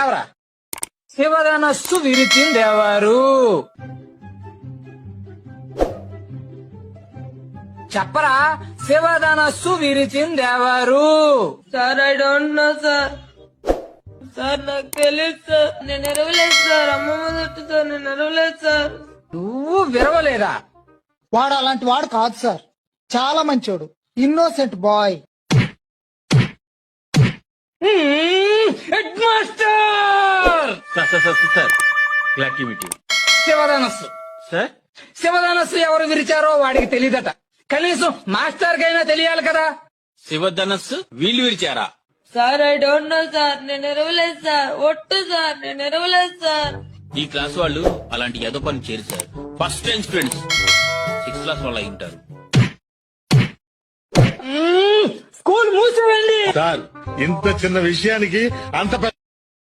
లేవరా. శివధనస్సు విరిచిందెవరు? చెప్పరా, శివధనస్సు విరిచిందెవరు? Sir I don't know sir. Sir నాకు తెలియదు సార్. నేను ఎరవలేదు సార్. అమ్మమ్మ చుట్టూ సార్. నేను ఎరవలేదు సార్. నువ్వు విరవలేదా? వాడు అలాంటి వాడు కాదు సార్, చాలా మంచోడు, innocent boy. Head master. Sir glad to meet you. శివధనస్సు సార్ శివధనస్సు ఎవరు విరిచారో వాడికి తెలియదట. కనీసం మాస్టర్ కైనా తెలియాలి కదా. శివధనస్సు వీళ్ళు విరిచారా? Sir I don't know sir. నేను ఎరవలేదు సార్. ఒట్టు సార్. నేను ఎరవలేదు సార్. ఈ క్లాస్ వాళ్ళు అలాంటి ఏదో పని చేరు sir. First time students 6th class వాళ్ళు అయి ఉంటారు. స్కూల్ మూసేయండి. సార్ ఇంత చిన్న విషయానికి అంత